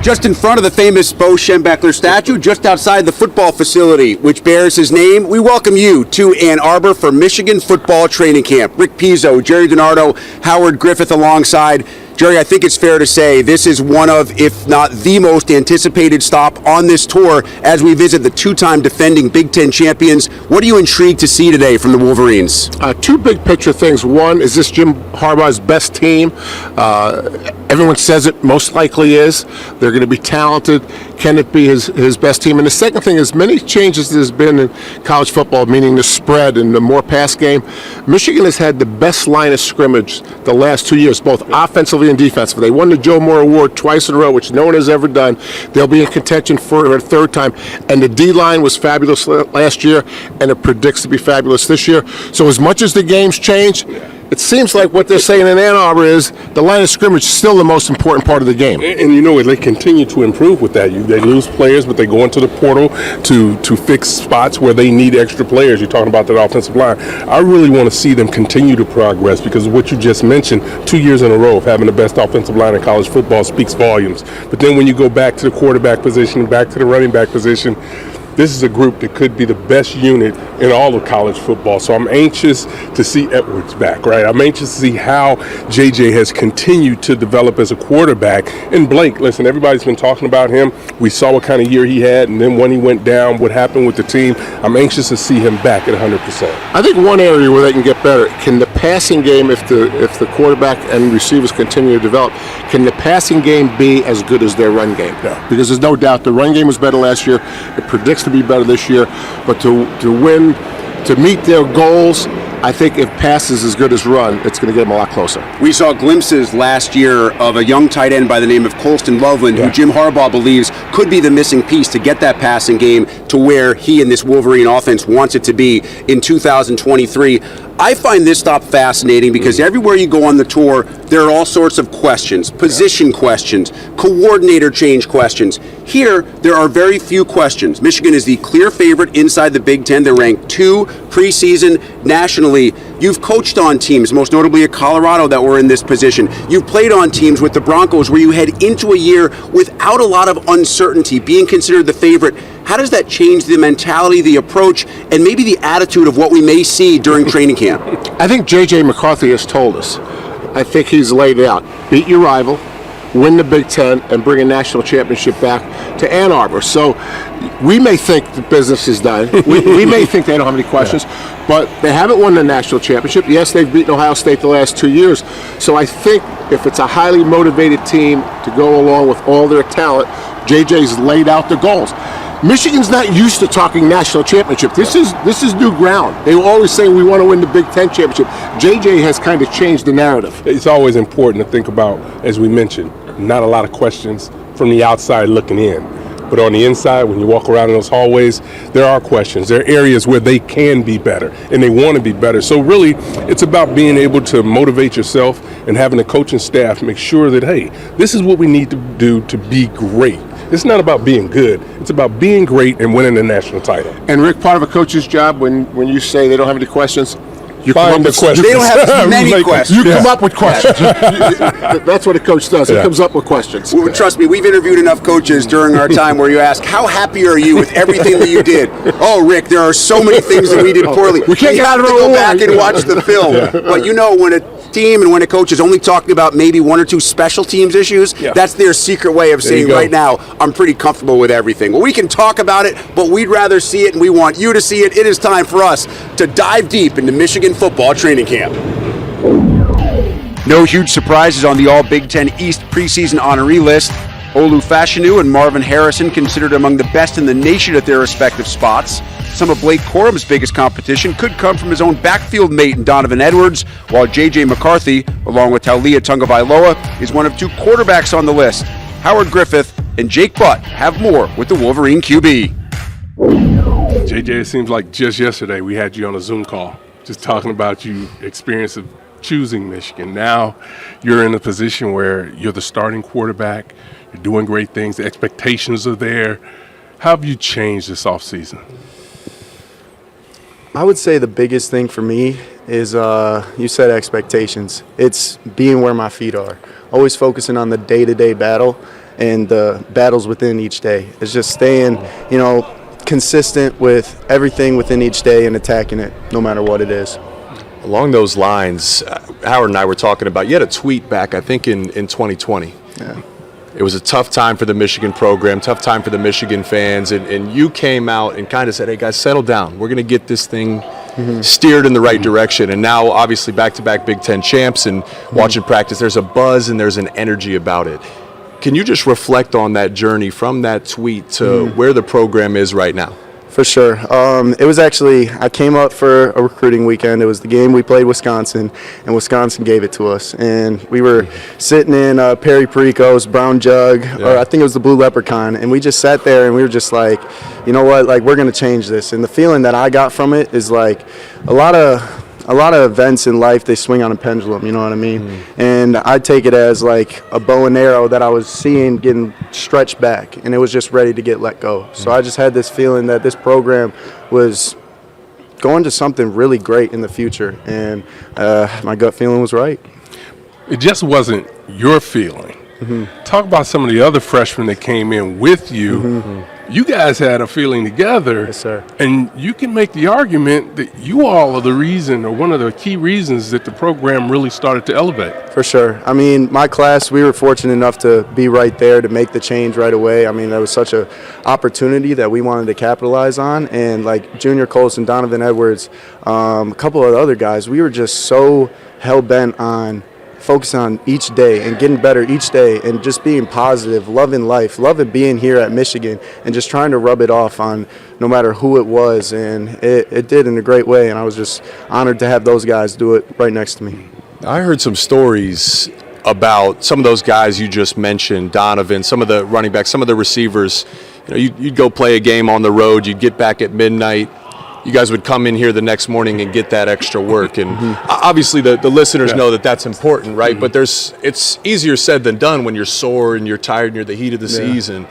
Just in front of the famous Bo Schembechler statue, just outside the football facility, which bears his name, we welcome you to Ann Arbor for Michigan football training camp. Rick Pizzo, Jerry DiNardo, Howard Griffith alongside. Jerry, I think it's fair to say this is one of, if not the most anticipated stop on this tour as we visit the two-time defending Big Ten champions. What are you intrigued to see today from the Wolverines? Two big picture things. One, is this Jim Harbaugh's best team? Everyone says it most likely is. They're going to be talented. Can it be his best team? And the second thing is many changes there's been in college football, meaning the spread and the more pass game. Michigan has had the best line of scrimmage the last 2 years, both offensively and defensively. They won the Joe Moore Award twice in a row, which no one has ever done. They'll be in contention for a third time. And the D-line was fabulous last year, and it predicts to be fabulous this year. So as much as the games change, it seems like what they're saying in Ann Arbor is the line of scrimmage is still the most important part of the game. And you know, they continue to improve with that. They lose players, but they go into the portal to fix spots where they need extra players. You're talking about that offensive line. I really want to see them continue to progress because of what you just mentioned. 2 years in a row of having the best offensive line in college football speaks volumes. But then when you go back to the quarterback position, back to the running back position, this is a group that could be the best unit in all of college football. So I'm anxious to see Edwards back, right? I'm anxious to see how JJ has continued to develop as a quarterback. And Blake, listen, everybody's been talking about him. We saw what kind of year he had, and then when he went down, what happened with the team. I'm anxious to see him back at 100%. I think one area where they can get better, can the passing game, if the quarterback and receivers continue to develop, can the passing game be as good as their run game? Yeah. Because there's no doubt the run game was better last year. It predicts to be better this year, but to win, to meet their goals, I think if pass is as good as run, it's going to get them a lot closer. We saw glimpses last year of a young tight end by the name of Colston Loveland, who Jim Harbaugh believes could be the missing piece to get that passing game to where he and this Wolverine offense wants it to be in 2023. I find this stop fascinating because everywhere you go on the tour, there are all sorts of questions, position questions, coordinator change questions. Here, there are very few questions. Michigan is the clear favorite inside the Big Ten. They're ranked 2 preseason nationally. You've coached on teams, most notably at Colorado, that were in this position. You've played on teams with the Broncos where you head into a year without a lot of uncertainty, being considered the favorite. How does that change the mentality, the approach, and maybe the attitude of what we may see during training camp? I think J.J. McCarthy has told us. I think he's laid it out. Beat your rival, win the Big Ten, and bring a national championship back to Ann Arbor. So we may think the business is done. We may think they don't have any questions, but they haven't won the national championship. Yes, they've beaten Ohio State the last 2 years. So I think if it's a highly motivated team to go along with all their talent, J.J.'s laid out the goals. Michigan's not used to talking national championship. This is new ground. They were always saying we want to win the Big Ten championship. JJ has kind of changed the narrative. It's always important to think about, as we mentioned, not a lot of questions from the outside looking in. But on the inside, when you walk around in those hallways, there are questions. There are areas where they can be better, and they want to be better. So really, it's about being able to motivate yourself and having the coaching staff make sure that, hey, this is what we need to do to be great. It's not about being good. It's about being great and winning the national title. And Rick, part of a coach's job, when you say they don't have any questions, you find come up the with questions. They don't have many questions. You come up with questions. That's what a coach does. He comes up with questions. Well, trust me, we've interviewed enough coaches during our time where you ask, how happy are you with everything that you did? Oh, Rick, there are so many things that we did poorly. We can't get out of to our go own back way. and watch the film. But you know, when a team and when a coach is only talking about maybe 1 or 2 special teams issues, that's their secret way of saying right now, I'm pretty comfortable with everything. Well, we can talk about it, but we'd rather see it, and we want you to see it. It is time for us to dive deep into Michigan football training camp. No huge surprises on the All Big Ten East preseason honoree list. Olu Fashanu and Marvin Harrison considered among the best in the nation at their respective spots. Some of Blake Corum's biggest competition could come from his own backfield mate in Donovan Edwards, while J.J. McCarthy, along with Taulia Tagovailoa, is one of 2 quarterbacks on the list. Howard Griffith and Jake Butt have more with the Wolverine QB. JJ, it seems like just yesterday we had you on a Zoom call, just talking about your experience of choosing Michigan. Now you're in a position where you're the starting quarterback, you're doing great things, the expectations are there. How have you changed this offseason? I would say the biggest thing for me is you said expectations. It's being where my feet are, always focusing on the day-to-day battle and the battles within each day. It's just staying, consistent with everything within each day and attacking it no matter what it is. Along those lines, Howard and I were talking about, you had a tweet back, I think, in 2020. Yeah. It was a tough time for the Michigan program, tough time for the Michigan fans, and you came out and kind of said, hey, guys, settle down. We're going to get this thing steered in the right direction. And now, obviously, back-to-back Big Ten champs and watching practice, there's a buzz and there's an energy about it. Can you just reflect on that journey from that tweet to where the program is right now? For sure. It was actually, I came up for a recruiting weekend. It was the game we played Wisconsin, and Wisconsin gave it to us. And we were sitting in Perry Perico's Brown Jug, or I think it was the Blue Leprechaun, and we just sat there and we were just like, you know what, like, we're going to change this. And the feeling that I got from it is like a lot of events in life, they swing on a pendulum, you know what I mean? And I take it as like a bow and arrow that I was seeing getting stretched back, and it was just ready to get let go. So I just had this feeling that this program was going to something really great in the future, and my gut feeling was right. It just wasn't your feeling. Talk about some of the other freshmen that came in with you. You guys had a feeling together. Yes, sir. And you can make the argument that you all are the reason, or one of the key reasons, that the program really started to elevate. For sure. I mean, my class, we were fortunate enough to be right there to make the change right away. I mean, that was such an opportunity that we wanted to capitalize on. And like Junior Colson, Donovan Edwards, a couple of other guys, we were just so hell-bent on focusing on each day and getting better each day and just being positive, loving life, loving being here at Michigan, and just trying to rub it off on no matter who it was. And it did in a great way, and I was just honored to have those guys do it right next to me. I heard some stories about some of those guys you just mentioned, Donovan, some of the running backs, some of the receivers. You'd go play a game on the road, you'd get back at midnight. You guys would come in here the next morning and get that extra work. And obviously the listeners know that that's important, right? But it's easier said than done when you're sore and you're tired and you're the heat of the season.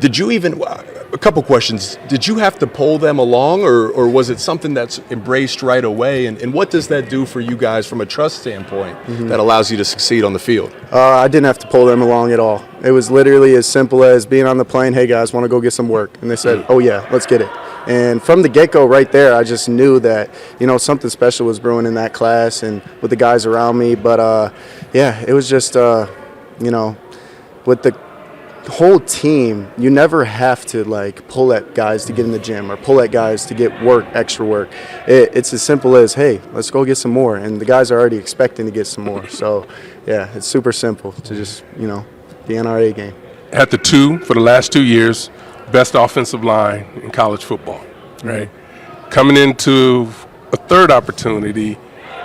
Did you even, a couple questions, did you have to pull them along, or was it something that's embraced right away? And what does that do for you guys from a trust standpoint that allows you to succeed on the field? I didn't have to pull them along at all. It was literally as simple as being on the plane, hey guys, want to go get some work? And they said, oh yeah, let's get it. And from the get-go right there, I just knew that, something special was brewing in that class and with the guys around me. But, it was just, with the whole team, you never have to, pull at guys to get in the gym or pull at guys to get extra work. It's as simple as, hey, let's go get some more. And the guys are already expecting to get some more. So, yeah, it's super simple to just, the NRA game. Had the for the last 2 years, best offensive line in college football, right? Coming into a third opportunity,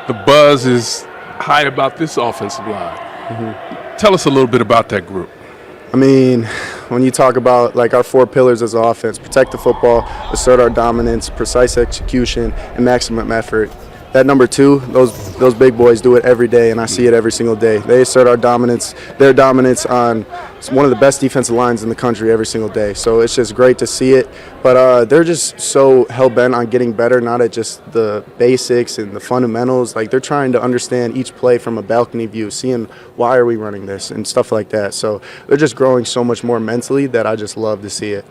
the buzz is high about this offensive line. Tell us a little bit about that group. I mean, when you talk about our 4 pillars as an offense, protect the football, assert our dominance, precise execution, and maximum effort. That number 2, those big boys do it every day, and I see it every single day. They assert our dominance, their dominance on one of the best defensive lines in the country every single day. So it's just great to see it. But they're just so hell-bent on getting better, not at just the basics and the fundamentals. They're trying to understand each play from a balcony view, seeing why are we running this and stuff like that. So they're just growing so much more mentally that I just love to see it.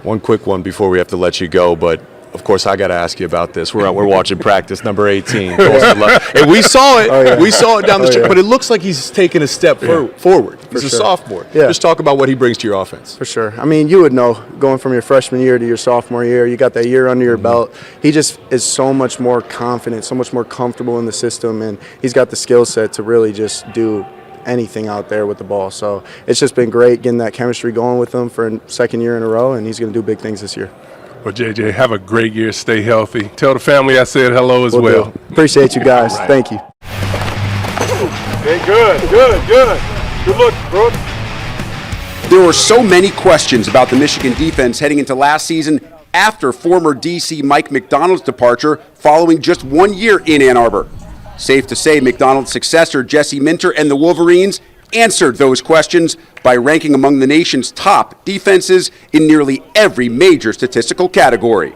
One quick one before we have to let you go, but of course, I got to ask you about this. We're watching practice, number 18. And we saw it. Oh, yeah. We saw it down the street. But it looks like he's taking a step forward. He's a sophomore. Yeah. Just talk about what he brings to your offense. For sure. I mean, you would know, going from your freshman year to your sophomore year, you got that year under your belt. He just is so much more confident, so much more comfortable in the system, and he's got the skill set to really just do anything out there with the ball. So it's just been great getting that chemistry going with him for a second year in a row, and he's going to do big things this year. Well, JJ, have a great year. Stay healthy. Tell the family I said hello as well. Appreciate you guys. Right. Thank you. Okay, good. Good look, Brooke. There were so many questions about the Michigan defense heading into last season after former DC Mike McDonald's departure following just 1 year in Ann Arbor. Safe to say McDonald's successor Jesse Minter and the Wolverines answered those questions by ranking among the nation's top defenses in nearly every major statistical category.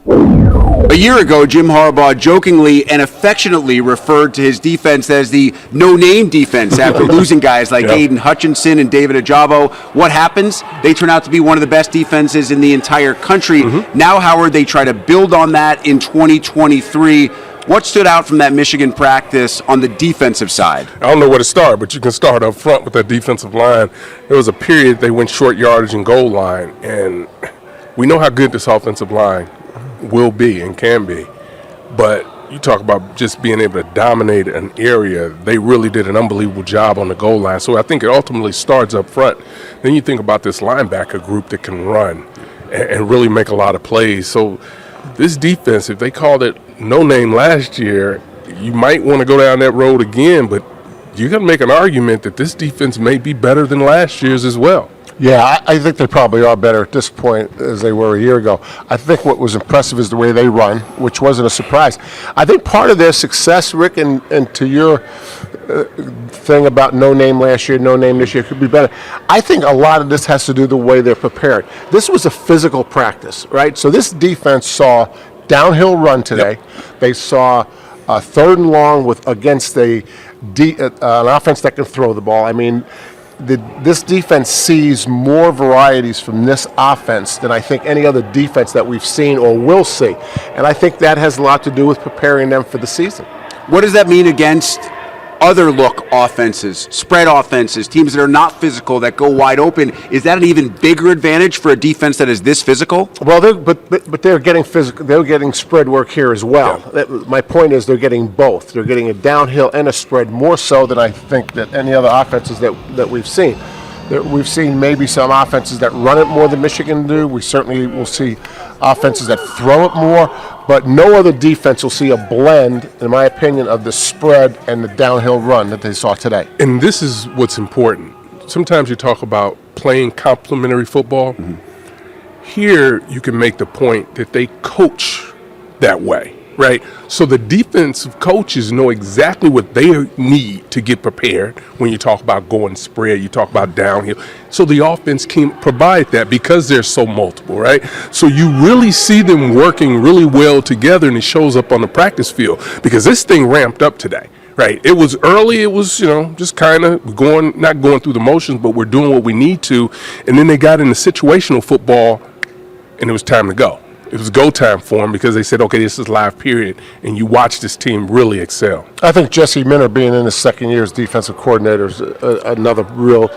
A year ago, Jim Harbaugh jokingly and affectionately referred to his defense as the no-name defense after losing guys like Aiden Hutchinson and David Ajabo. What happens? They turn out to be one of the best defenses in the entire country. Now, Howard, they try to build on that in 2023. What stood out from that Michigan practice on the defensive side? I don't know where to start, but you can start up front with that defensive line. There was a period they went short yardage and goal line, and we know how good this offensive line will be and can be. But you talk about just being able to dominate an area. They really did an unbelievable job on the goal line. So I think it ultimately starts up front. Then you think about this linebacker group that can run and really make a lot of plays. So this defense, if they called it no name last year, you might want to go down that road again, but you got to make an argument that this defense may be better than last year's as well. Yeah, I think they probably are better at this point as they were a year ago. I think what was impressive is the way they run, which wasn't a surprise. I think part of their success, Rick, and to your thing about no name last year, no name this year, could be better. I think a lot of this has to do with the way they're prepared. This was a physical practice, right? So this defense saw downhill run today. They saw a 3rd and long against an offense that can throw the ball. I mean, this defense sees more varieties from this offense than I think any other defense that we've seen or will see. And I think that has a lot to do with preparing them for the season. What does that mean against other look offenses, spread offenses, teams that are not physical, that go wide open? Is that an even bigger advantage for a defense that is this physical? Well, they're getting physical. They're getting spread work here as well. Yeah. My point is they're getting both. They're getting a downhill and a spread more so than I think that any other offenses that we've seen. We've seen maybe some offenses that run it more than Michigan do. We certainly will see offenses that throw it more, but no other defense will see a blend, in my opinion, of the spread and the downhill run that they saw today. And this is what's important. Sometimes you talk about playing complementary football. Here you can make the point that they coach that way, right? So the defensive coaches know exactly what they need to get prepared when you talk about going spread, you talk about downhill. So the offense can provide that because they're so multiple, right? So you really see them working really well together, and it shows up on the practice field because this thing ramped up today. Right. It was early. It was, just kind of not going through the motions, but we're doing what we need to. And then they got into situational football, and it was time to go. It was go time for them because they said, okay, this is live period, and you watch this team really excel. I think Jesse Minter being in his second year as defensive coordinator is another real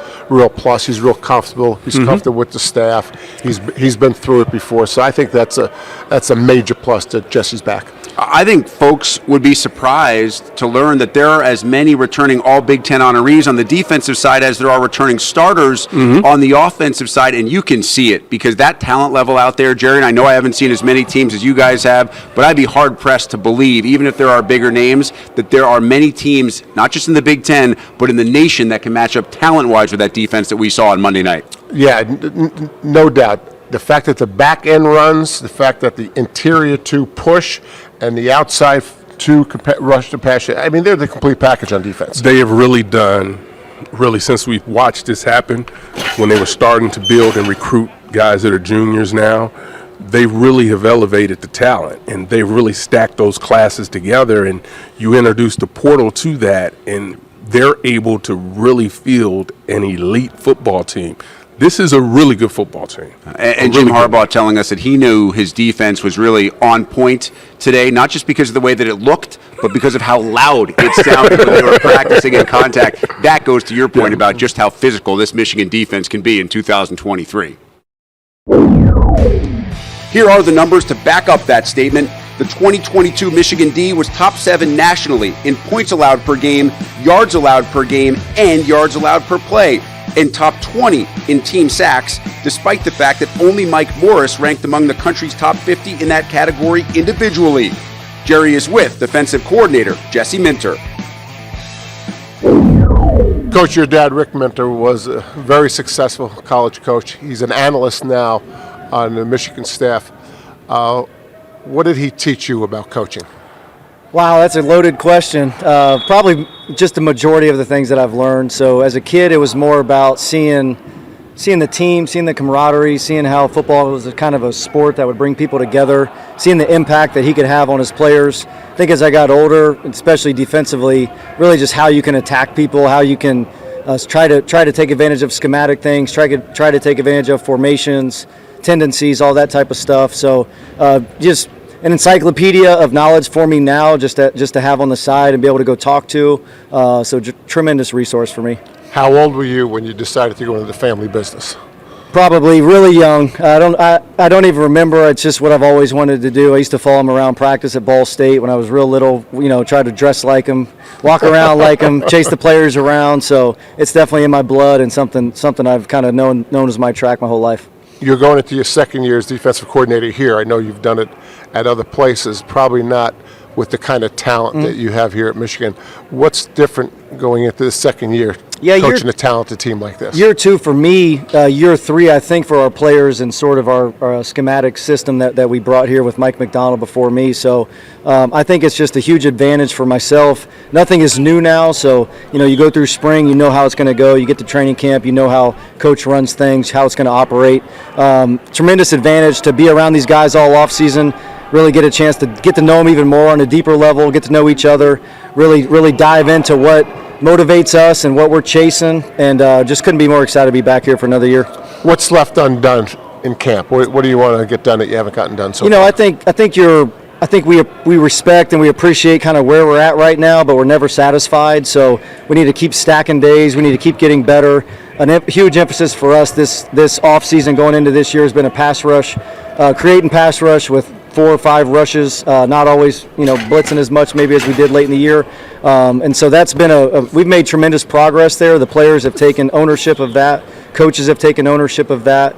plus. He's real comfortable. He's comfortable with the staff. He's been through it before, so I think that's a major plus that Jesse's back. I think folks would be surprised to learn that there are as many returning all Big Ten honorees on the defensive side as there are returning starters on the offensive side, and you can see it because that talent level out there, Jerry, and I know I haven't seen as many teams as you guys have, but I'd be hard-pressed to believe, even if there are bigger names, that there are many teams, not just in the Big Ten, but in the nation that can match up talent-wise with that defense that we saw on Monday night. Yeah, no doubt. The fact that the back end runs, the fact that the interior two push, and the outside two rush to pass. I mean, they're the complete package on defense. They have really done, since we've watched this happen, when they were starting to build and recruit guys that are juniors now, they really have elevated the talent, and they've really stacked those classes together, and you introduce the portal to that, and they're able to really field an elite football team. This is a really good football team. And Jim Harbaugh telling us that he knew his defense was really on point today, not just because of the way that it looked, but because of how loud it sounded when they were practicing in contact. That goes to your point about just how physical this Michigan defense can be in 2023. Here are the numbers to back up that statement. The 2022 Michigan D was top 7 nationally in points allowed per game, yards allowed per game, and yards allowed per play, and top 20 in team sacks, despite the fact that only Mike Morris ranked among the country's top 50 in that category individually. Jerry is with defensive coordinator Jesse Minter. Coach, your dad, Rick Minter, was a very successful college coach. He's an analyst now on the Michigan staff. What did he teach you about coaching? Wow, that's a loaded question. Probably just the majority of the things that I've learned. So as a kid, it was more about seeing seeing the team, seeing the camaraderie, seeing how football was a kind of a sport that would bring people together, seeing the impact that he could have on his players. I think as I got older, especially defensively, really just how you can attack people, how you can try to take advantage of schematic things, try to take advantage of formations, tendencies, all that type of stuff. So just an encyclopedia of knowledge for me now, just to have on the side and be able to go talk to. So tremendous resource for me. How old were you when you decided to go into the family business? Probably really young. I don't even remember. It's just what I've always wanted to do. I used to follow him around practice at Ball State when I was real little. Try to dress like him, walk around like him, chase the players around. So it's definitely in my blood and something I've kind of known as my track my whole life. You're going into your second year as defensive coordinator here. I know you've done it at other places, probably not with the kind of talent that you have here at Michigan. What's different going into the second year, coaching a talented team like this? Year 2 for me, year 3 I think for our players and sort of our schematic system that we brought here with Mike McDonald before me. So I think it's just a huge advantage for myself. Nothing is new now, so you go through spring, you know how it's going to go. You get to training camp, you know how coach runs things, how it's going to operate. Tremendous advantage to be around these guys all off season. Really get a chance to get to know them even more on a deeper level, get to know each other, really dive into what motivates us and what we're chasing, and just couldn't be more excited to be back here for another year. What's left undone in camp? What do you want to get done that you haven't gotten done so far? I think we respect and we appreciate kind of where we're at right now, but we're never satisfied. So we need to keep stacking days. We need to keep getting better. A huge emphasis for us this off season going into this year has been a pass rush, creating pass rush with 4 or 5 rushes, not always, blitzing as much maybe as we did late in the year. And so that's been we've made tremendous progress there. The players have taken ownership of that. Coaches have taken ownership of that.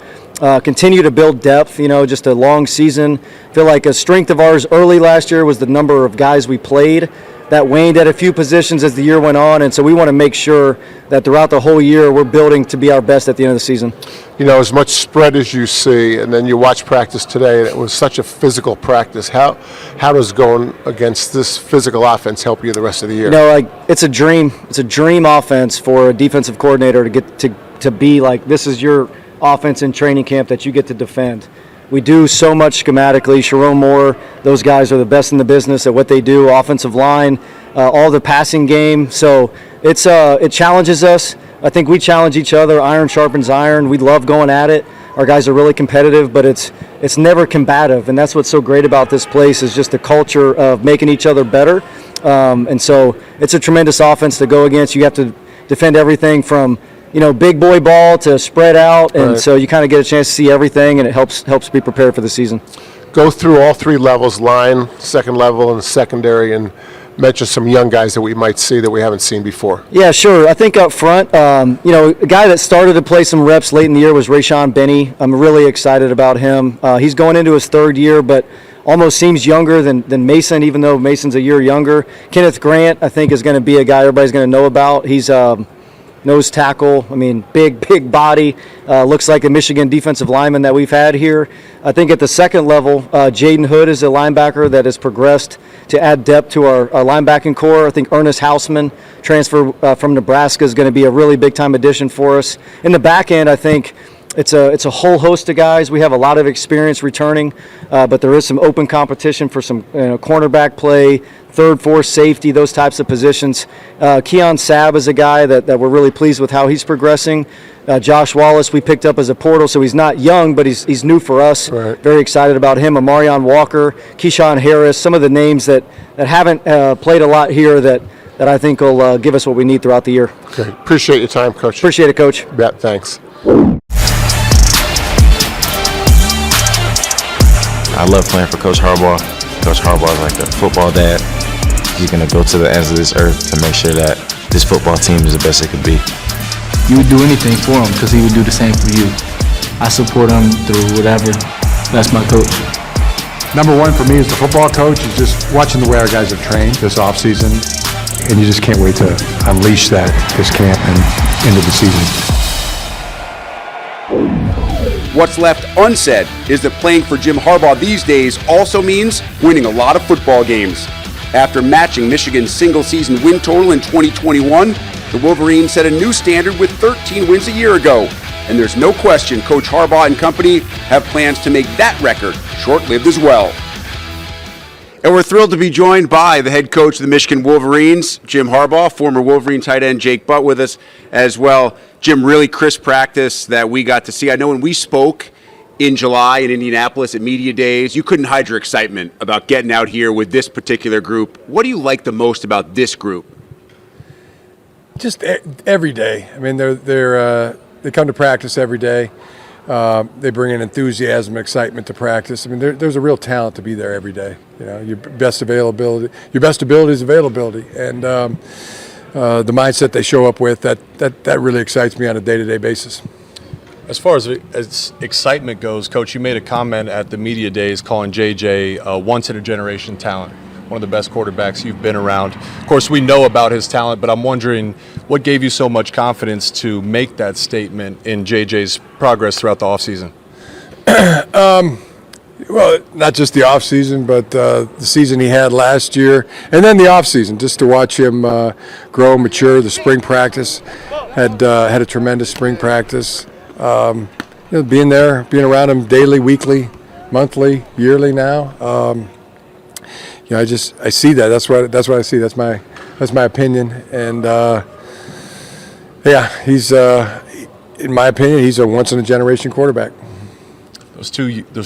Continue to build depth, just a long season. I feel like a strength of ours early last year was the number of guys we played. That waned at a few positions as the year went on, and so we want to make sure that throughout the whole year we're building to be our best at the end of the season. As much spread as you see, and then you watch practice today, and it was such a physical practice. How does going against this physical offense help you the rest of the year? It's a dream. It's a dream offense for a defensive coordinator to get to be like, this is your offense in training camp that you get to defend. We do so much schematically. Sherrone Moore, those guys are the best in the business at what they do, offensive line, all the passing game. So it challenges us. I think we challenge each other. Iron sharpens iron. We love going at it. Our guys are really competitive, but it's never combative, and that's what's so great about this place is just the culture of making each other better. And so it's a tremendous offense to go against. You have to defend everything from big boy ball to spread out, and so you kind of get a chance to see everything, and it helps be prepared for the season. Go through all 3 levels, line, second level, and secondary, and mention some young guys that we might see that we haven't seen before. Yeah, sure. I think up front, a guy that started to play some reps late in the year was Rayshon Benny. I'm really excited about him. He's going into his 3rd year, but almost seems younger than Mason, even though Mason's a year younger. Kenneth Grant, I think, is going to be a guy everybody's going to know about. He's nose tackle. Big body. Looks like a Michigan defensive lineman that we've had here. I think at the second level, Jaden Hood is a linebacker that has progressed to add depth to our linebacking core. I think Ernest Hausman, transfer from Nebraska, is going to be a really big-time addition for us. In the back end, I think it's a whole host of guys. We have a lot of experience returning, but there is some open competition for some cornerback play, 3rd, 4th safety, those types of positions. Keon Sabb is a guy that we're really pleased with how he's progressing. Josh Wallace we picked up as a portal, so he's not young, but he's new for us. Right. Very excited about him. Amarion Walker, Keyshawn Harris, some of the names that haven't played a lot here that I think will give us what we need throughout the year. Okay. Appreciate your time, Coach. Appreciate it, Coach. Yeah, thanks. I love playing for Coach Harbaugh. Coach Harbaugh is like a football dad. He's going to go to the ends of this earth to make sure that this football team is the best it could be. You would do anything for him because he would do the same for you. I support him through whatever. That's my coach. Number 1 for me as the football coach is just watching the way our guys have trained this offseason, and you just can't wait to unleash that this camp and into the season. What's left unsaid is that playing for Jim Harbaugh these days also means winning a lot of football games. After matching Michigan's single-season win total in 2021, the Wolverines set a new standard with 13 wins a year ago. and there's no question Coach Harbaugh and company have plans to make that record short-lived as well. And we're thrilled to be joined by the head coach of the Michigan Wolverines, Jim Harbaugh, former Wolverine tight end Jake Butt with us as well. Jim, really crisp practice that we got to see. I know when we spoke in July in Indianapolis at Media Days, you couldn't hide your excitement about getting out here with this particular group. What do you like the most about this group? Just every day. I mean, they come to practice every day. They bring in enthusiasm and excitement to practice. I mean, there's a real talent to be there every day. You know, your best ability is availability, and the mindset they show up with, that really excites me on a day-to-day basis. As far as excitement goes, Coach, you made a comment at the media days calling JJ a once-in-a-generation talent, one of the best quarterbacks you've been around. Of course, we know about his talent, but I'm wondering what gave you so much confidence to make that statement in JJ's progress throughout the offseason? Well, not just the offseason, but the season he had last year, and then the offseason, just to watch him grow, mature. The spring practice had a tremendous spring practice. Being there, being around him daily, weekly, monthly, yearly now. I see that. That's what I see. That's my opinion. And he's in my opinion, he's a once in a generation quarterback. Those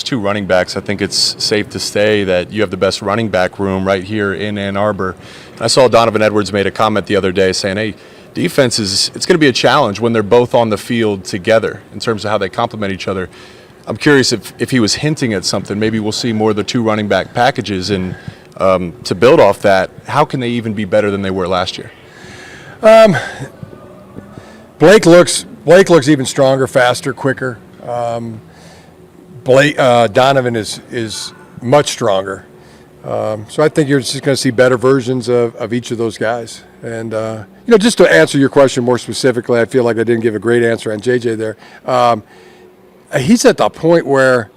two running backs, I think it's safe to say that you have the best running back room right here in Ann Arbor. I saw Donovan Edwards made a comment the other day saying, hey, defense it's going to be a challenge when they're both on the field together in terms of how they complement each other. I'm curious if he was hinting at something. Maybe we'll see more of the two running back packages, and to build off that, how can they even be better than they were last year? Blake looks even stronger, faster, quicker. Donovan is much stronger. So I think you're just going to see better versions of each of those guys. And, just to answer your question more specifically, I feel like I didn't give a great answer on JJ there. He's at the point where,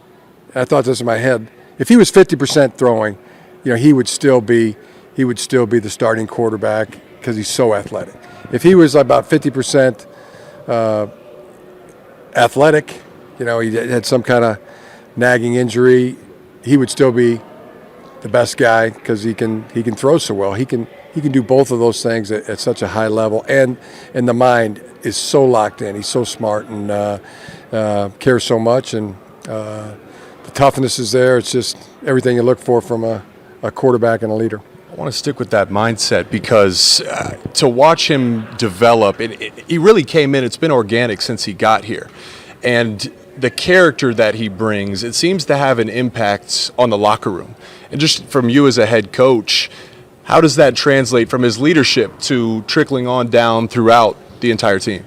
I thought this in my head, if he was 50% throwing, he would still be the starting quarterback because he's so athletic. If he was about 50% athletic, he had some kind of nagging injury, he would still be the best guy because he can throw so well. He can do both of those things at such a high level, and the mind is so locked in. He's so smart and cares so much, and the toughness is there. It's just everything you look for from a quarterback and a leader. I want to stick with that mindset because to watch him develop, he really came in. It's been organic since he got here, and the character that he brings, it seems to have an impact on the locker room. And just from you as a head coach, how does that translate from his leadership to trickling on down throughout the entire team?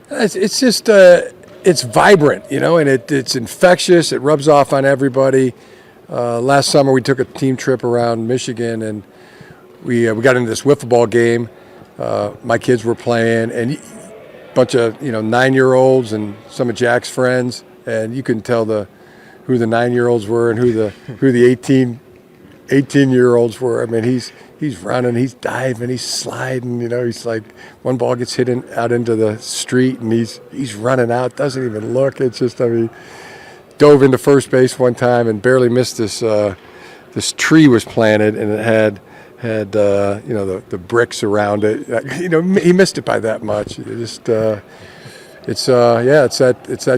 It's just it's vibrant, and it's infectious. It rubs off on everybody. Last summer we took a team trip around Michigan, and we got into this wiffle ball game. My kids were playing, and bunch of 9-year-olds and some of Jack's friends, and you can tell who the 9-year-olds were and who the 18-year-olds were. I mean, he's running, he's diving, he's sliding. He's like, one ball gets hit out into the street, and he's running out, doesn't even look. It's just, dove into first base one time and barely missed this. This tree was planted, and it had the bricks around it. He missed it by that much. It's that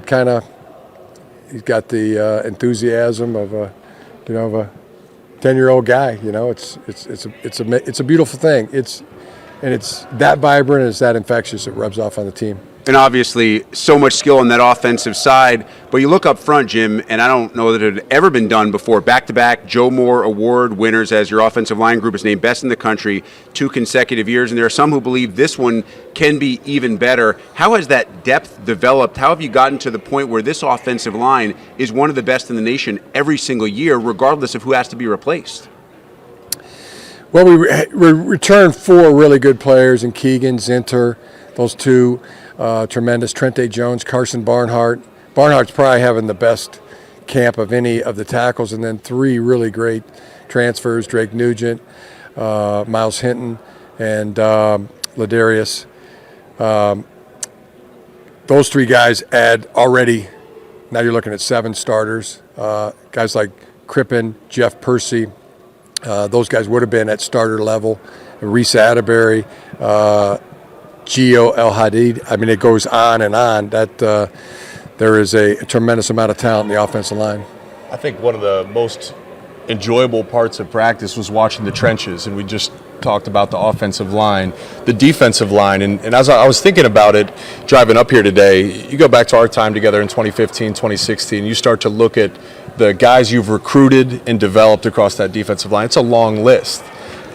kind of. He's got the enthusiasm of a 10-year-old guy. It's a beautiful thing. It's that vibrant and it's that infectious. It rubs off on the team. And obviously, so much skill on that offensive side. But you look up front, Jim, and I don't know that it had ever been done before. Back-to-back Joe Moore Award winners as your offensive line group is named best in the country 2 consecutive years. And there are some who believe this one can be even better. How has that depth developed? How have you gotten to the point where this offensive line is one of the best in the nation every single year, regardless of who has to be replaced? Well, we returned 4 really good players in Keegan, Zinter, those 2. Tremendous. Trente Jones, Carson Barnhart. Barnhart's probably having the best camp of any of the tackles, and then 3 really great transfers, Drake Nugent, Miles Hinton, and Ladarius. those three guys add already. Now you're looking at 7 starters. Guys like Crippen, Jeff Percy, those guys would have been at starter level. Risa Atterbury, Gio El Hadid. I mean, it goes on and on. That there is a tremendous amount of talent in the offensive line. I think one of the most enjoyable parts of practice was watching the trenches, and we just talked about the offensive line, the defensive line, and as I was thinking about it driving up here today, you go back to our time together in 2015, 2016, you start to look at the guys you've recruited and developed across that defensive line. It's a long list.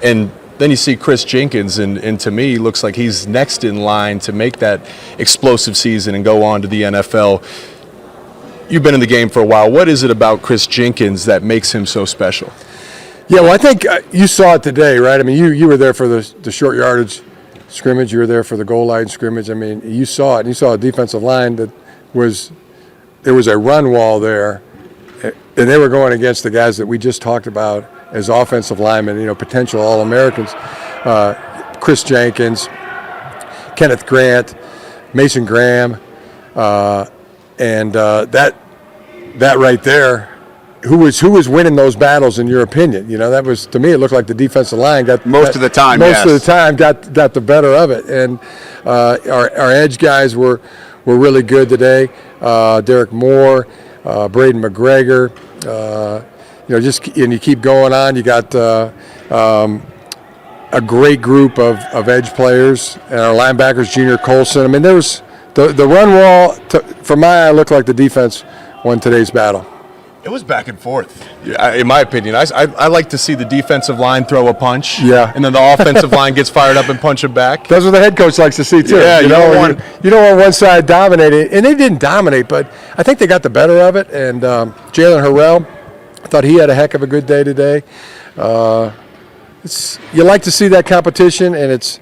And then you see Chris Jenkins, and to me, looks like he's next in line to make that explosive season and go on to the NFL. You've been in the game for a while. What is it about Chris Jenkins that makes him so special? Yeah, well, I think you saw it today, right? I mean, you were there for the short yardage scrimmage. You were there for the goal line scrimmage. I mean, you saw it. And you saw a defensive line that there was a run wall there, and they were going against the guys that we just talked about as offensive linemen, potential All-Americans. Chris Jenkins, Kenneth Grant, Mason Graham, and that right there. Who was winning those battles in your opinion? That was, to me, it looked like the defensive line got most of the time got the better of it, and our edge guys were really good today. Derek Moore, Braden McGregor, and you keep going on. You got a great group of edge players, and our linebackers, Junior Colson. I mean, there was the run wall. From my eye, looked like the defense won today's battle. It was back and forth. Yeah, in my opinion, I like to see the defensive line throw a punch. Yeah. And then the offensive line gets fired up and punch it back. That's what the head coach likes to see too. Yeah, you don't want one side dominating, and they didn't dominate, but I think they got the better of it. And Jalen Harrell, I thought he had a heck of a good day today. You like to see that competition, and it's.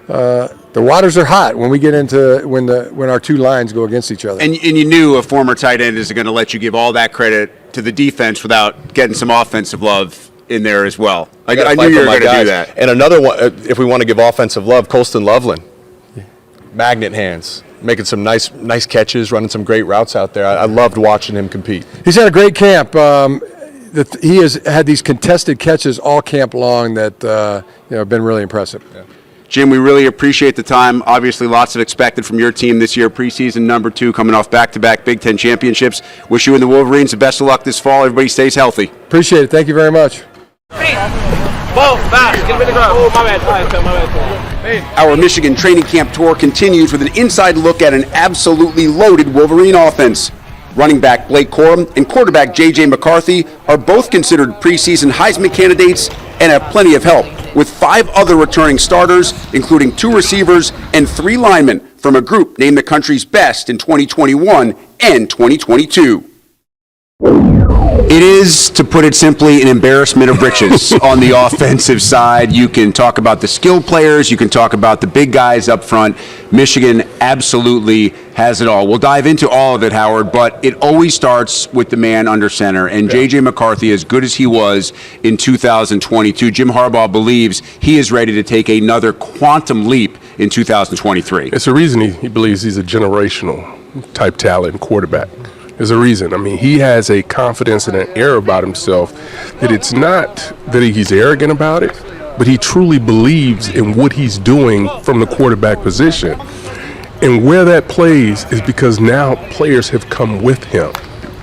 The waters are hot when we get into when our two lines go against each other. And you knew a former tight end is going to let you give all that credit to the defense without getting some offensive love in there as well. I knew you were going to do that. And another one, if we want to give offensive love, Colston Loveland, magnet hands, making some nice catches, running some great routes out there. I loved watching him compete. He's had a great camp. He has had these contested catches all camp long that have been really impressive. Yeah. Jim, we really appreciate the time. Obviously, lots of expected from your team this year, preseason number 2, coming off back-to-back Big Ten championships. Wish you and the Wolverines the best of luck this fall. Everybody stays healthy. Appreciate it. Thank you very much. Our Michigan training camp tour continues with an inside look at an absolutely loaded Wolverine offense. Running back Blake Corum and quarterback J.J. McCarthy are both considered preseason Heisman candidates and have plenty of help, with 5 other returning starters, including 2 receivers and 3 linemen from a group named the country's best in 2021 and 2022. It is, to put it simply, an embarrassment of riches on the offensive side. You can talk about the skilled players. You can talk about the big guys up front. Michigan absolutely has it all. We'll dive into all of it, Howard, but it always starts with the man under center. And J.J. McCarthy, as good as he was in 2022, Jim Harbaugh believes he is ready to take another quantum leap in 2023. It's a reason he believes he's a generational type talent quarterback. There's a reason. I mean, he has a confidence and an air about himself that it's not that he's arrogant about it, but he truly believes in what he's doing from the quarterback position. And where that plays is because now players have come with him.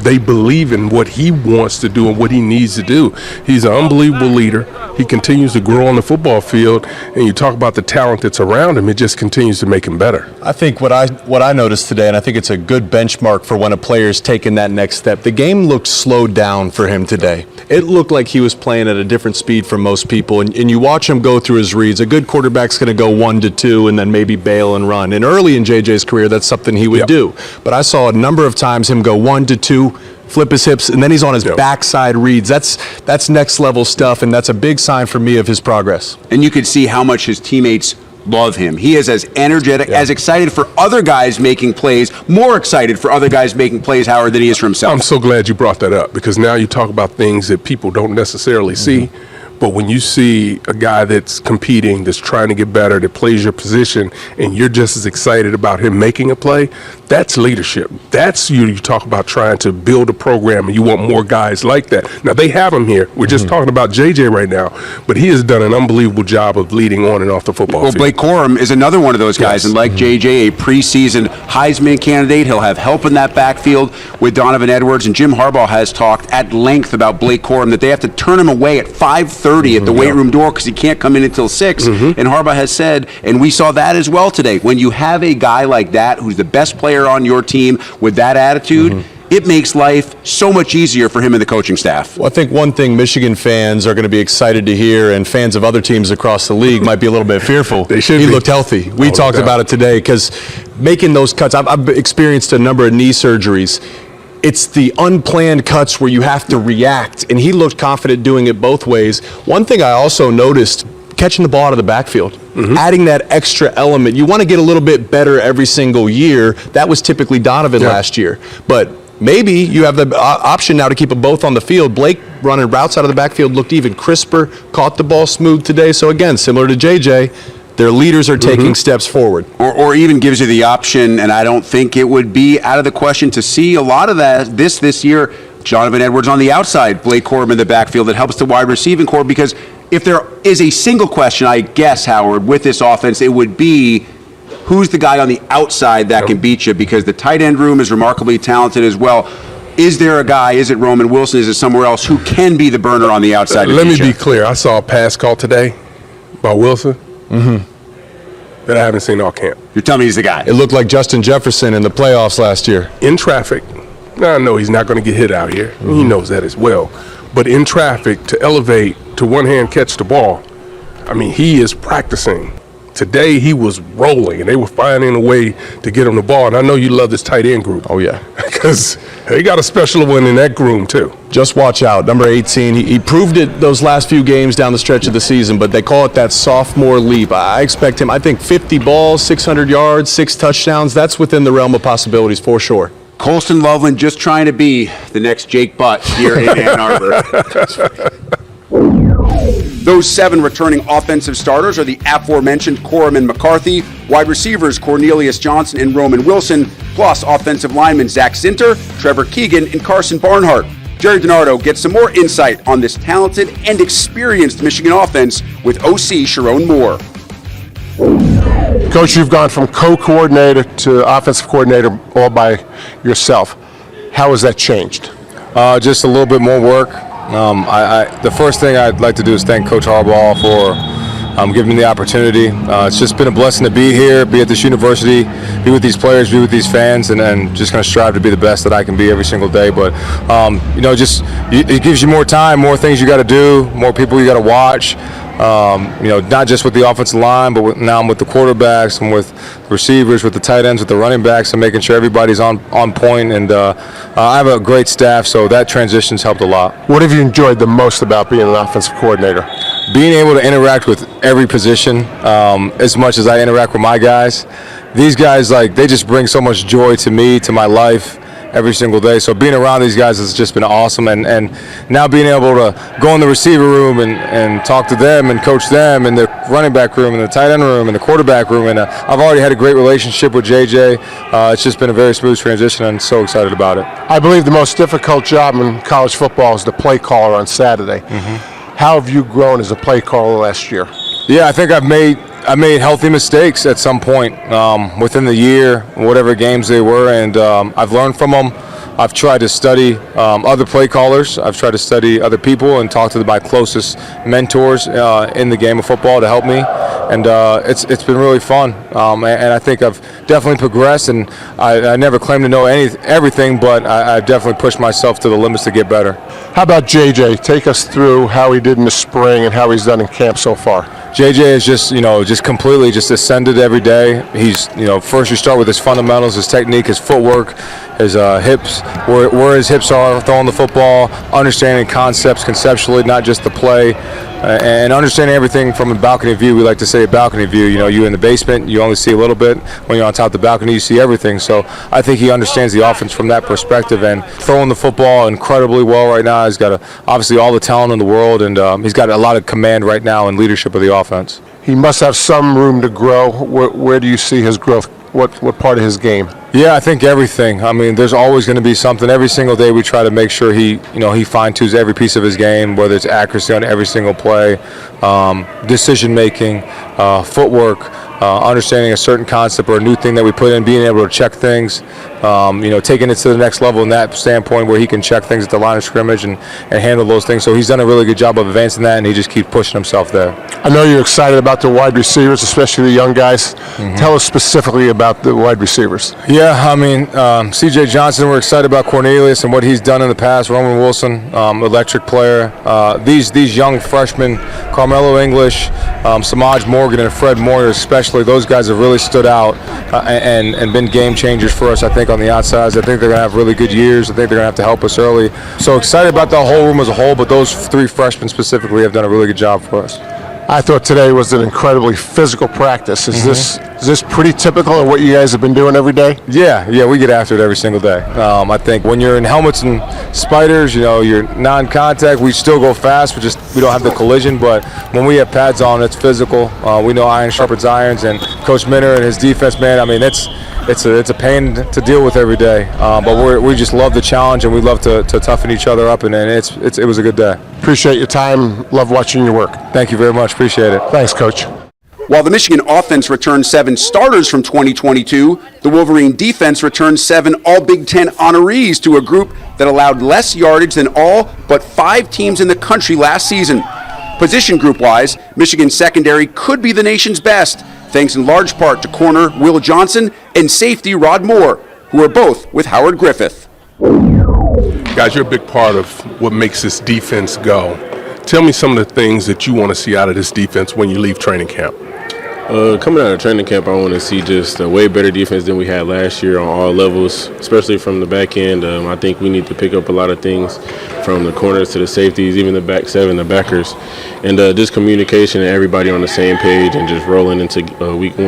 They believe in what he wants to do and what he needs to do. He's an unbelievable leader. He continues to grow on the football field, and you talk about the talent that's around him, it just continues to make him better. I think what I noticed today, and I think it's a good benchmark for when a player's taking that next step, the game looked slowed down for him today. It looked like he was playing at a different speed from most people, and you watch him go through his reads. A good quarterback's going to go 1 to 2 and then maybe bail and run. And early in JJ's career, that's something he would do. But I saw a number of times him go 1 to 2, flip his hips, and then he's on his backside reads. That's next level stuff, and that's a big sign for me of his progress. And you could see how much his teammates love him. He is as energetic, as excited for other guys making plays, more excited for other guys making plays, Howard, than he is for himself. I'm so glad you brought that up, because now you talk about things that people don't necessarily see. But when you see a guy that's competing, that's trying to get better, that plays your position, and you're just as excited about him making a play, That's leadership. That's you talk about trying to build a program, and you want more guys like that. Now, they have him here. We're just talking about JJ right now, but he has done an unbelievable job of leading on and off the football field. Blake Corum is another one of those guys, and like JJ, a preseason Heisman candidate. He'll have help in that backfield with Donovan Edwards, and Jim Harbaugh has talked at length about Blake Corum, that they have to turn him away at 5:30 at the weight room door because he can't come in until 6. And Harbaugh has said, and we saw that as well today, when you have a guy like that who's the best player on your team with that attitude, it makes life so much easier for him and the coaching staff. Well, I think one thing Michigan fans are going to be excited to hear, and fans of other teams across the league might be a little bit fearful. They should He be. looked healthy. We talked about it today, because making those cuts, I've experienced a number of knee surgeries. It's the unplanned cuts where you have to react, and he looked confident doing it both ways. One thing I also noticed, catching the ball out of the backfield, adding that extra element. You want to get a little bit better every single year. That was typically Donovan last year. But maybe you have the option now to keep them both on the field. Blake running routes out of the backfield looked even crisper, caught the ball smooth today. So again, similar to JJ, their leaders are taking steps forward. Or even gives you the option, and I don't think it would be out of the question to see a lot of that this year, Donovan Edwards on the outside, Blake Corum in the backfield, that helps the wide receiving core, because if there is a single question, I guess, Howard, with this offense, it would be who's the guy on the outside that can beat you, because the tight end room is remarkably talented as well. Is there a guy, is it Roman Wilson, is it somewhere else, who can be the burner on the outside? Let me be clear. I saw a pass call today by Wilson that I haven't seen all camp. You're telling me he's the guy? It looked like Justin Jefferson in the playoffs last year. In traffic, now I know he's not going to get hit out here. He knows that as well. But in traffic, to elevate, to one-hand catch the ball, I mean, he is practicing. Today, he was rolling, and they were finding a way to get him the ball. And I know you love this tight end group. Oh, yeah. Because they got a special one in that groom, too. Just watch out. Number 18, he proved it those last few games down the stretch of the season, but they call it that sophomore leap. I expect him, I think 50 balls, 600 yards, 6 touchdowns. That's within the realm of possibilities for sure. Colston Loveland just trying to be the next Jake Butt here in Ann Arbor. Those 7 returning offensive starters are the aforementioned Corum and McCarthy, wide receivers Cornelius Johnson and Roman Wilson, plus offensive linemen Zach Zinter, Trevor Keegan, and Carson Barnhart. Jerry DiNardo gets some more insight on this talented and experienced Michigan offense with OC Sherrone Moore. Coach, you've gone from co-coordinator to offensive coordinator all by yourself. How has that changed? Just a little bit more work. The first thing I'd like to do is thank Coach Harbaugh for giving me the opportunity. It's just been a blessing to be here, be at this university, be with these players, be with these fans, and just going to strive to be the best that I can be every single day. But, it gives you more time, more things you got to do, more people you got to watch. Not just with the offensive line, but now I'm with the quarterbacks, I'm with the receivers, with the tight ends, with the running backs, and making sure everybody's on point. And I have a great staff, so that transition's helped a lot. What have you enjoyed the most about being an offensive coordinator? Being able to interact with every position as much as I interact with my guys. These guys, they just bring so much joy to me, to my life, every single day. So being around these guys has just been awesome, and now being able to go in the receiver room and talk to them and coach them in the running back room and the tight end room and the quarterback room, and I've already had a great relationship with JJ. It's just been a very smooth transition, and I'm so excited about it. I believe the most difficult job in college football is the play caller on Saturday. How have you grown as a play caller last year? Yeah, I think I made healthy mistakes at some point within the year, whatever games they were, and I've learned from them. I've tried to study other play callers. I've tried to study other people and talk to my closest mentors in the game of football to help me, and it's been really fun. And I think I've definitely progressed, and I never claim to know everything, but I've definitely pushed myself to the limits to get better. How about JJ? Take us through how he did in the spring and how he's done in camp so far. JJ is just completely ascended every day. He's, first you start with his fundamentals, his technique, his footwork, his hips, where his hips are throwing the football, understanding concepts conceptually, not just the play, and understanding everything from a balcony view. We like to say a balcony view. You in the basement, you only see a little bit. When you're on top of the balcony, you see everything. So I think he understands the offense from that perspective, and throwing the football incredibly well right now. He's got obviously all the talent in the world, and he's got a lot of command right now and leadership of the offense. He must have some room to grow. Where do you see his growth what part of his game? Yeah, I think everything. I mean, there's always going to be something. Every single day we try to make sure he fine-tunes every piece of his game, whether it's accuracy on every single play, decision-making, footwork, understanding a certain concept or a new thing that we put in, being able to check things, taking it to the next level in that standpoint where he can check things at the line of scrimmage and handle those things. So he's done a really good job of advancing that, and he just keeps pushing himself there. I know you're excited about the wide receivers, especially the young guys. Tell us specifically about the wide receivers. Yeah, I mean, C.J. Johnson, we're excited about Cornelius and what he's done in the past. Roman Wilson, electric player. These young freshmen, Carmelo English, Samaj Morgan, and Fred Moyer especially, those guys have really stood out and been game changers for us, I think, on the outsides. I think they're going to have really good years. I think they're going to have to help us early. So excited about the whole room as a whole, but those three freshmen specifically have done a really good job for us. I thought today was an incredibly physical practice. Is this pretty typical of what you guys have been doing every day? Yeah, we get after it every single day. I think when you're in helmets and spiders, you're non-contact. We still go fast, we don't have the collision. But when we have pads on, it's physical. We know iron sharpens irons, and Coach Minner and his defense, man. I mean, it's a pain to deal with every day. But we just love the challenge, and we love to toughen each other up. And it was a good day. Appreciate your time. Love watching your work. Thank you very much. Appreciate it. Thanks, Coach. While the Michigan offense returned 7 starters from 2022, the Wolverine defense returned 7 All-Big Ten honorees to a group that allowed less yardage than all but 5 teams in the country last season. Position group-wise, Michigan's secondary could be the nation's best, thanks in large part to corner Will Johnson and safety Rod Moore, who are both with Howard Griffith. Guys, you're a big part of what makes this defense go. Tell me some of the things that you want to see out of this defense when you leave training camp. Coming out of training camp, I want to see just a way better defense than we had last year on all levels, especially from the back end. I think we need to pick up a lot of things from the corners to the safeties, even the back seven, the backers, and just communication and everybody on the same page and just rolling into week 1.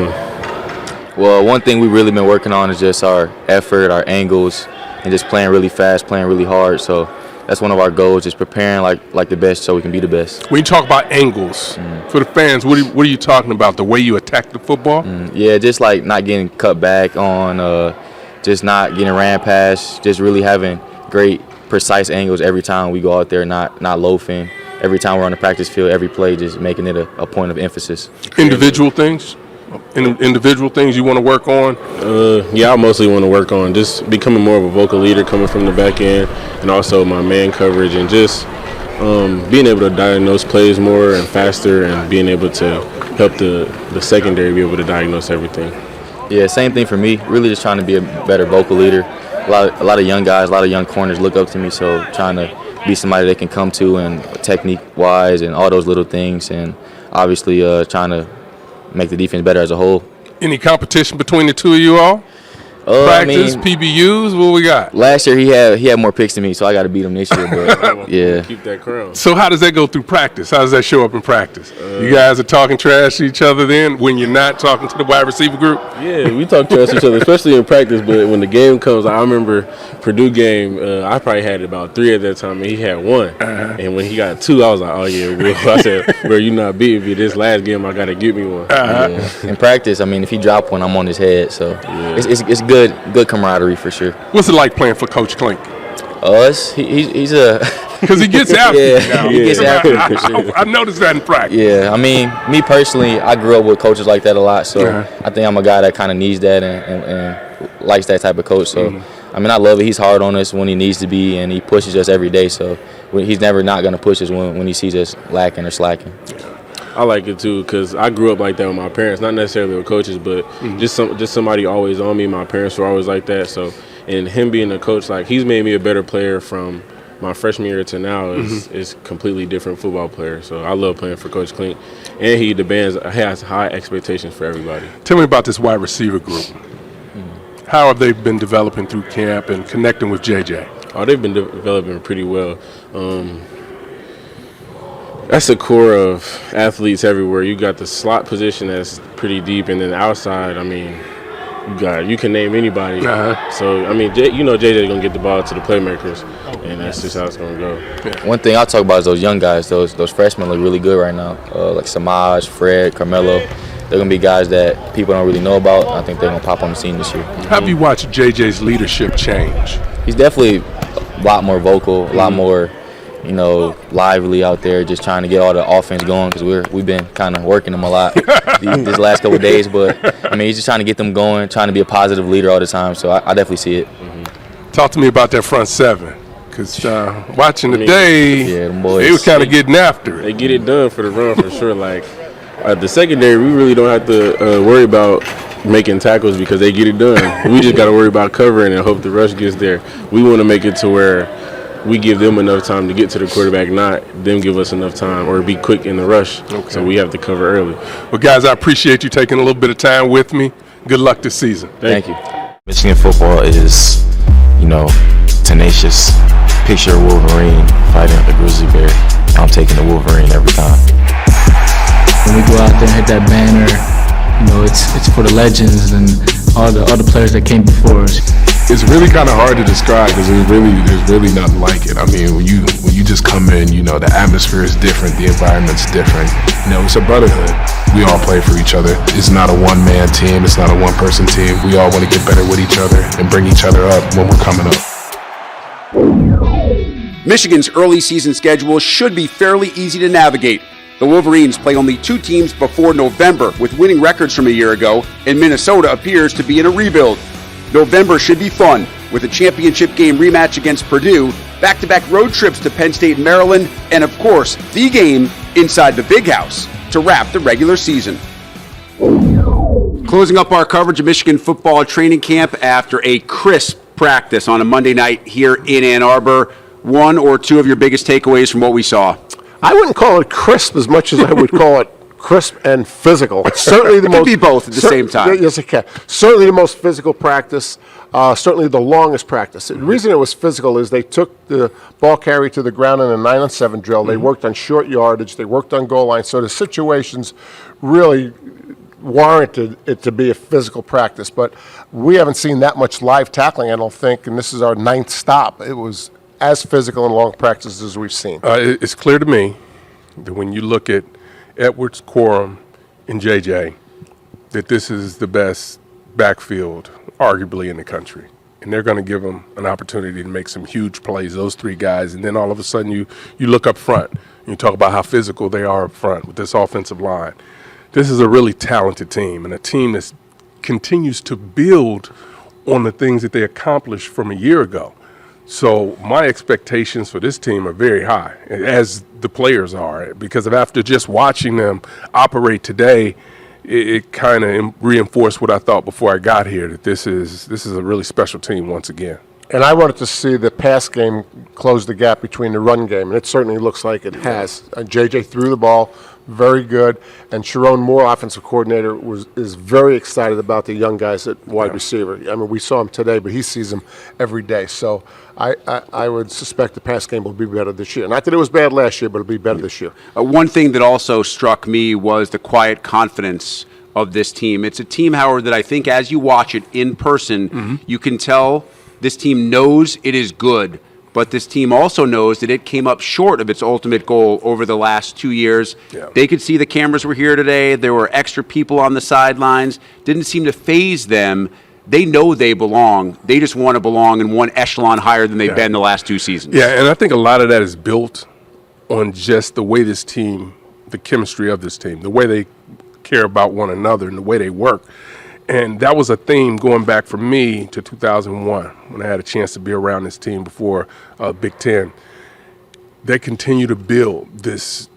Well, one thing we've really been working on is just our effort, our angles, and just playing really fast, playing really hard. So that's one of our goals, just preparing like the best so we can be the best. When you talk about angles, for the fans, what are you talking about? The way you attack the football? Yeah, just like not getting cut back on, just not getting ran past, just really having great, precise angles every time we go out there, not loafing. Every time we're on the practice field, every play, just making it a point of emphasis. Individual things? Individual things you want to work on? Yeah, I mostly want to work on just becoming more of a vocal leader coming from the back end, and also my man coverage, and just being able to diagnose plays more and faster, and being able to help the secondary be able to diagnose everything. Yeah, same thing for me. Really just trying to be a better vocal leader. A lot of young guys, a lot of young corners look up to me, so trying to be somebody they can come to, and technique-wise and all those little things, and obviously trying to make the defense better as a whole. Any competition between the two of you all? Practice, PBUs, what we got? Last year he had more picks than me, so I got to beat him this year. But yeah. Keep that crown. So how does that go through practice? How does that show up in practice? You guys are talking trash to each other then when you're not talking to the wide receiver group? Yeah, we talk trash to each other, especially in practice. But when the game comes, I remember Purdue game. I probably had about 3 at that time, and he had 1. And when he got 2, I was like, "Oh yeah, Will." I said, "Bro, you not beating me. This last game, I gotta get me one." Yeah. In practice, I mean, if he drop one, I'm on his head. So it's good camaraderie for sure. What's it like playing for Coach Klink? He's a because he gets after yeah, now. He gets after it for sure. I noticed that in practice. Yeah, I mean, me personally, I grew up with coaches like that a lot, so I think I'm a guy that kind of needs that and likes that type of coach. So I mean, I love it. He's hard on us when he needs to be, and he pushes us every day. So he's never not going to push us when he sees us lacking or slacking. I like it too because I grew up like that with my parents, not necessarily with coaches, but just somebody always on me. My parents were always like that. So, and him being a coach, like he's made me a better player from my freshman year to now. Is completely different football player. So I love playing for Coach Klink, and he has high expectations for everybody. Tell me about this wide receiver group. How have they been developing through camp and connecting with JJ? Oh, they've been developing pretty well. That's the core of athletes everywhere. You got the slot position that's pretty deep, and then outside, I mean, you can name anybody. So, I mean, JJ's going to get the ball to the playmakers, and that's just how it's going to go. Yeah. One thing I talk about is those young guys. Those freshmen look really good right now, like Samaj, Fred, Carmelo. they're going to be guys that people don't really know about. I think they're going to pop on the scene this year. How have you watched JJ's leadership change? He's definitely a lot more vocal, a lot more, lively out there, just trying to get all the offense going because we've been kind of working him a lot these last couple of days. But, he's just trying to get them going, trying to be a positive leader all the time. So I definitely see it. Talk to me about that front seven. Because watching today, them boys, they was kind of getting after it. They get it done for the run for sure. Like the secondary, we really don't have to worry about making tackles because they get it done. We just got to worry about covering and hope the rush gets there. We want to make it to where we give them enough time to get to the quarterback, not them give us enough time or be quick in the rush. Okay. So we have to cover early. Well, guys, I appreciate you taking a little bit of time with me. Good luck this season. Thank you. Michigan football is, tenacious. Picture a Wolverine fighting a grizzly bear. I'm taking the Wolverine every time. When we go out there and hit that banner, it's for the legends and all the players that came before us. It's really kind of hard to describe because there's really nothing like it. When you just come in, the atmosphere is different, the environment's different. It's a brotherhood. We all play for each other. It's not a one-man team. It's not a one-person team. We all want to get better with each other and bring each other up when we're coming up. Michigan's early season schedule should be fairly easy to navigate. The Wolverines play only 2 teams before November, with winning records from a year ago, and Minnesota appears to be in a rebuild. November should be fun, with a championship game rematch against Purdue, back-to-back road trips to Penn State and Maryland, and of course, the game inside the Big House to wrap the regular season. Closing up our coverage of Michigan football training camp after a crisp practice on a Monday night here in Ann Arbor. One or two of your biggest takeaways from what we saw? I wouldn't call it crisp as much as I would call it crisp and physical. Certainly the most. It could be both at the same time. Yes, it can. Certainly the most physical practice. Certainly the longest practice. The reason it was physical is they took the ball carry to the ground in a 9-on-7 drill. They worked on short yardage. They worked on goal line. So the situations really warranted it to be a physical practice. But we haven't seen that much live tackling, I don't think, and this is our 9th stop. It was as physical and long practices as we've seen. It's clear to me that when you look at Edwards, Quorum, and JJ, that this is the best backfield, arguably, in the country. And they're going to give them an opportunity to make some huge plays, those 3 guys. And then all of a sudden you look up front, and you talk about how physical they are up front with this offensive line. This is a really talented team, and a team that continues to build on the things that they accomplished from a year ago. So my expectations for this team are very high, as the players are, because after just watching them operate today, it kind of reinforced what I thought before I got here, that this is a really special team once again. And I wanted to see the pass game close the gap between the run game, and it certainly looks like it has. JJ threw the ball very good, and Sherrone Moore, offensive coordinator, is very excited about the young guys at wide receiver. We saw him today, but he sees them every day. So I would suspect the pass game will be better this year. Not that it was bad last year, but it'll be better this year. One thing that also struck me was the quiet confidence of this team. It's a team, Howard, that I think as you watch it in person, you can tell this team knows it is good, but this team also knows that it came up short of its ultimate goal over the last 2 years. Yeah. They could see the cameras were here today. There were extra people on the sidelines. Didn't seem to faze them. They know they belong. They just want to belong in one echelon higher than they've been the last 2 seasons. Yeah, and I think a lot of that is built on just the way this team, the chemistry of this team, the way they care about one another and the way they work. And that was a theme going back for me to 2001 when I had a chance to be around this team before Big Ten. They continue to build this.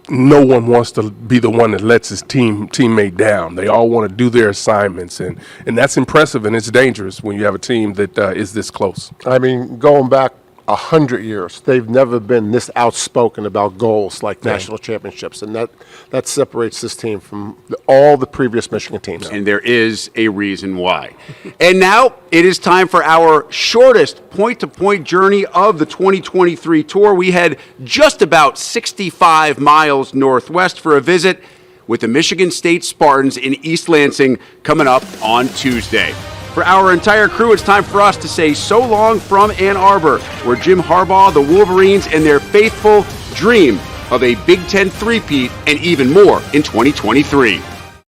No one wants to be the one that lets his teammate down. They all want to do their assignments, and that's impressive, and it's dangerous when you have a team that is this close. Going back 100 years, they've never been this outspoken about goals like national championships, and that separates this team from all the previous Michigan teams. And there is a reason why. And now it is time for our shortest point-to-point journey of the 2023 tour. We head just about 65 miles northwest for a visit with the Michigan State Spartans in East Lansing coming up on Tuesday. For our entire crew, it's time for us to say so long from Ann Arbor, where Jim Harbaugh, the Wolverines, and their faithful dream of a Big Ten three-peat and even more in 2023.